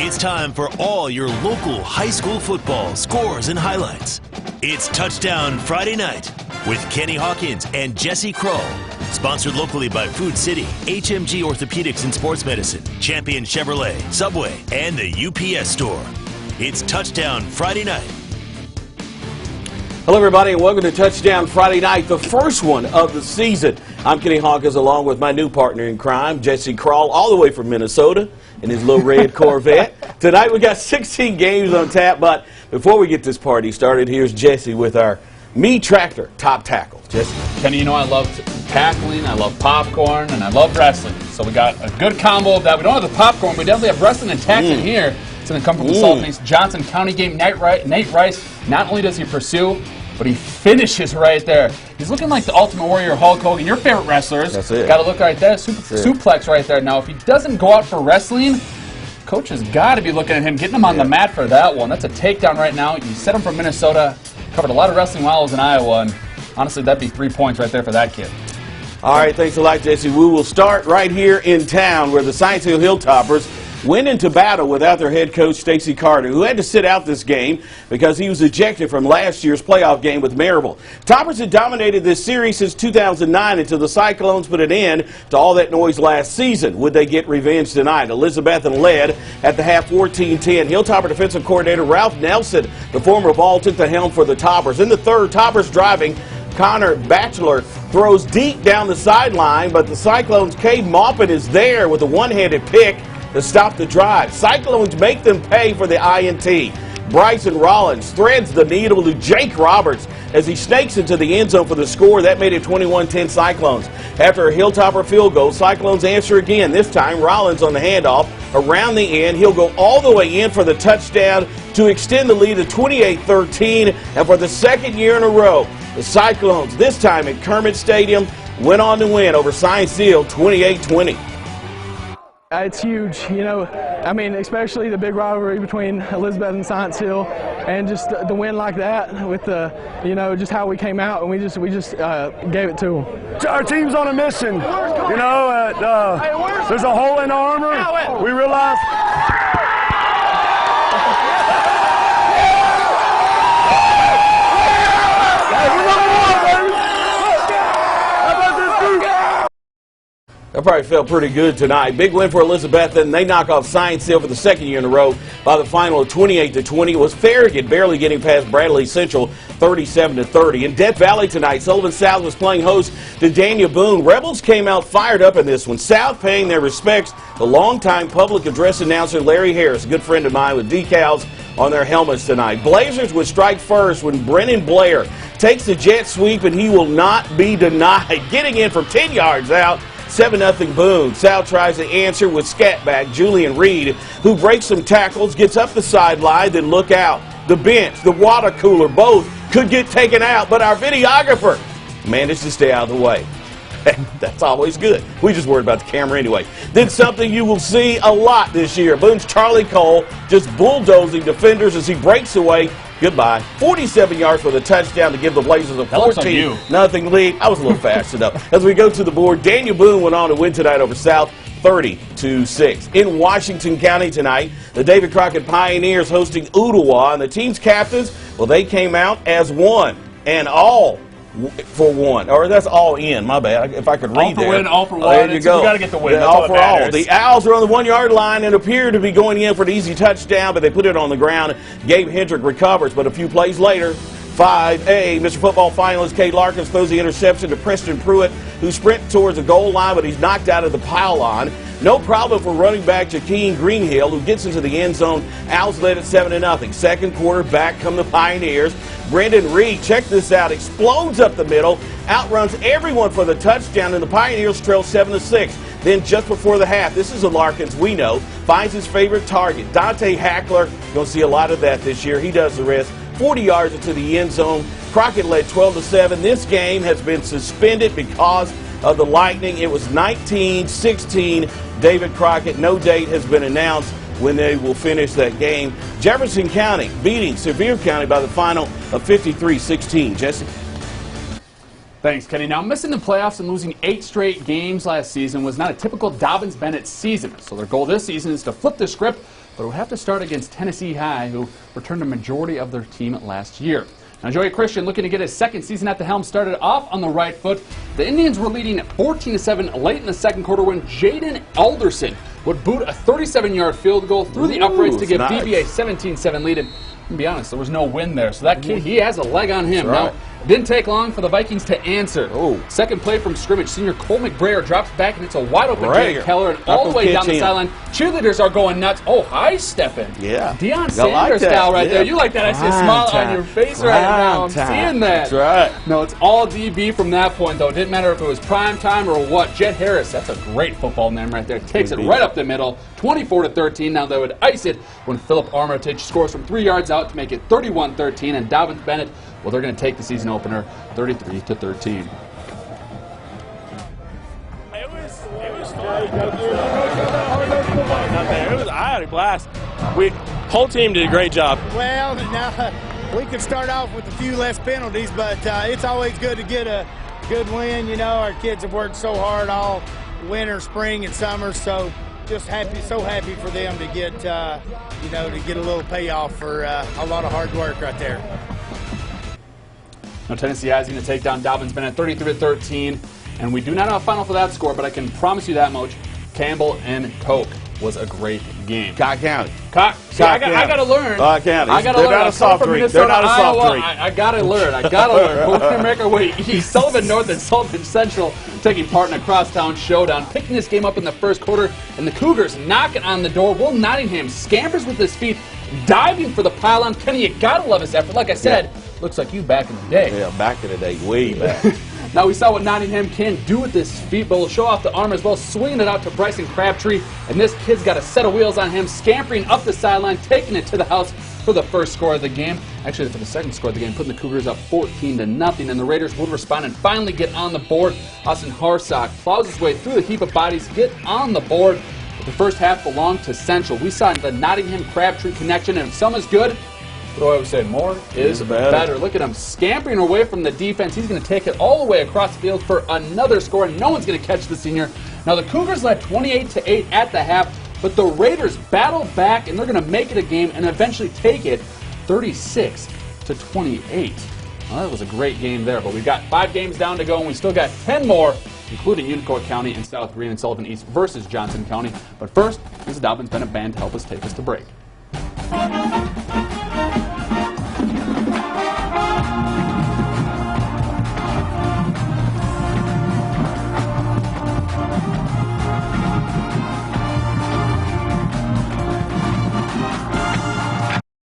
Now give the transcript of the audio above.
It's time for all your local high school football scores and highlights. It's Touchdown Friday Night with Kenny Hawkins and Jesse Kroll. Sponsored locally by Food City, HMG Orthopedics and Sports Medicine, Champion Chevrolet, Subway, and the UPS Store. It's Touchdown Friday Night. Hello, everybody, and welcome to Touchdown Friday Night, the first one of the season. I'm Kenny Hawkins, along with my new partner in crime, Jesse Kroll, all the way from Minnesota in his little red Corvette. Tonight we got 16 games on tap, but before we get this party started, here's Jesse with our Me Tractor Top Tackle. Jesse. Kenny, you know I love tackling, I love popcorn, and I love wrestling. So we got a good combo of that. We don't have the popcorn, we definitely have wrestling and tackling here. It's going to come from the Salt Lakes Johnson County game. Nate Rice, not only does he pursue, but he finishes right there. He's looking like the Ultimate Warrior, Hulk Hogan, your favorite wrestlers. That's it. Got to look right there, suplex right there. Now, if he doesn't go out for wrestling, coach has got to be looking at him, getting him on the mat for that one. That's a takedown right now. You said him from Minnesota, covered a lot of wrestling while I was in Iowa, and honestly, that'd be 3 points right there for that kid. All right, thanks a lot, Jesse. We will start right here in town where the Science Hill Hilltoppers went into battle without their head coach, Stacy Carter, who had to sit out this game because he was ejected from last year's playoff game with Maryville. Toppers had dominated this series since 2009 until the Cyclones put an end to all that noise last season. Would they get revenge tonight? Elizabethton led at the half 14-10. Hilltopper defensive coordinator Ralph Nelson, the former Ball, took the helm for the Toppers. In the third, Toppers driving. Connor Batchelor throws deep down the sideline, but the Cyclones' Cade Maupin is there with a one-handed pick to stop the drive. Cyclones make them pay for the INT. Bryson Rollins threads the needle to Jake Roberts as he snakes into the end zone for the score. That made it 21-10 Cyclones. After a Hilltopper field goal, Cyclones answer again. This time Rollins on the handoff around the end. He'll go all the way in for the touchdown to extend the lead to 28-13. And for the second year in a row, the Cyclones, this time at Kermit Stadium, went on to win over Science Hill 28-20. It's huge, you know, I mean, especially the big rivalry between Elizabeth and Science Hill, and just the win like that with the, you know, just how we came out and we just gave it to them. Our team's on a mission, you know, there's a hole in our armor, we realize. That probably felt pretty good tonight. Big win for Elizabethton. They knock off Science Hill for the second year in a row by the final of 28-20. It was Farragut barely getting past Bradley Central 37-30. In Death Valley tonight, Sullivan South was playing host to Daniel Boone. Rebels came out fired up in this one. South paying their respects to longtime public address announcer Larry Harris, a good friend of mine, with decals on their helmets tonight. Blazers would strike first when Brennan Blair takes the jet sweep, and he will not be denied. Getting in from 10 yards out, 7-0 Boone. South tries to answer with scatback Julian Reed, who breaks some tackles, gets up the sideline, then look out. The bench, the water cooler, both could get taken out, but our videographer managed to stay out of the way. That's always good. We just worried about the camera anyway. Then something you will see a lot this year. Boone's Charlie Cole just bulldozing defenders as he breaks away. Goodbye. 47 yards for the touchdown to give the Blazers a 14-0 lead. I was a little fast enough. As we go to the board, Daniel Boone went on to win tonight over South 30-6. In Washington County tonight, the David Crockett Pioneers hosting Ottawa, and the team's captains, well, they came out as one and all for one, or that's all in. My bad. If I could read there. All for win, all for one. There you go. We got to get the win. That's all for all. The Owls are on the 1 yard line and appear to be going in for an easy touchdown, but they put it on the ground. Gabe Hendrick recovers, but a few plays later, 5A, Mr. Football finalist Cade Larkins throws the interception to Preston Pruitt, who sprints towards the goal line, but he's knocked out of the pylon. No problem for running back Jakeem Greenhill, who gets into the end zone. Owls led at 7-0. Second quarter, back come the Pioneers. Brendan Reed, check this out, explodes up the middle, outruns everyone for the touchdown, and the Pioneers trail 7-6. Then just before the half, this is a Larkins we know, finds his favorite target, Dante Hackler. You're going to see a lot of that this year. He does the rest. 40 yards into the end zone. Crockett led 12-7. This game has been suspended because of the lightning. It was 19-16. David Crockett. No date has been announced when they will finish that game. Jefferson County beating Sevier County by the final of 53-16. Jesse? Thanks, Kenny. Now, missing the playoffs and losing 8 straight games last season was not a typical Dobbins-Bennett season. So their goal this season is to flip the script, but it will have to start against Tennessee High, who returned a majority of their team last year. Now, Joey Christian, looking to get his second season at the helm, started off on the right foot. The Indians were leading 14-7 late in the second quarter when Jaden Alderson would boot a 37-yard field goal through the uprights to give DB a 17-7 lead. And to be honest, there was no win there. So that kid, he has a leg on him. Now, it didn't take long for the Vikings to answer. Second play from scrimmage, senior Cole McBrayer drops back, and it's a wide open Jake Keller, and all the way down the sideline. Cheerleaders are going nuts. Oh, high stepping. Yeah. Deion Sanders style right there. You like that? I see a smile on your face right now. I'm seeing that. That's right. No, it's all DB from that point, though. It didn't matter if it was prime time or what. Jet Harris, that's a great football name right there. Takes it right up the middle, 24-13. Now they would ice it when Philip Armitage scores from 3 yards out to make it 31-13, and Dobbins-Bennett, well, they're going to take the season opener 33-13. I had a blast. Whole team did a great job. Well, now we could start off with a few less penalties, but it's always good to get a good win. You know, our kids have worked so hard all winter, spring, and summer, so just so happy for them to get, you know, to get a little payoff for a lot of hard work right there. Now, Tennessee High is going to take down Dobbins-Bennett 33-13, and we do not have a final for that score, but I can promise you that much. Campbell and Coke was a great game. Cock County. I got to learn. County. I got to learn. Not a soft drink. They're not a soft drink. I got to learn. I got to learn. We're going to make our way east. Sullivan North and Sullivan Central taking part in a crosstown showdown, picking this game up in the first quarter, and the Cougars knocking on the door. Will Nottingham scampers with his feet, diving for the pylon. Kenny, you got to love his effort. Like I said, looks like you back in the day. Yeah, back in the day, way back. Now we saw what Nottingham can do with this feet, but we'll show off the arm as well, swinging it out to Bryson Crabtree, and this kid's got a set of wheels on him, scampering up the sideline, taking it to the house for the first score of the game. Actually, for the second score of the game, putting the Cougars up 14-0, and the Raiders would respond and finally get on the board. Austin Harsock plows his way through the heap of bodies, get on the board. But the first half belonged to Central. We saw the Nottingham-Crabtree connection, and if some is good, what do I always say? More is better. Look at him scampering away from the defense. He's going to take it all the way across the field for another score, and no one's going to catch the senior. Now, the Cougars led 28-8 at the half, but the Raiders battle back, and they're going to make it a game and eventually take it 36-28. Well, that was a great game there, but we've got 5 games down to go, and we still got 10 more, including Unicoi County and South Green and Sullivan East versus Johnson County. But first, here's the Dobbins-Bennett Band to help us take us to break.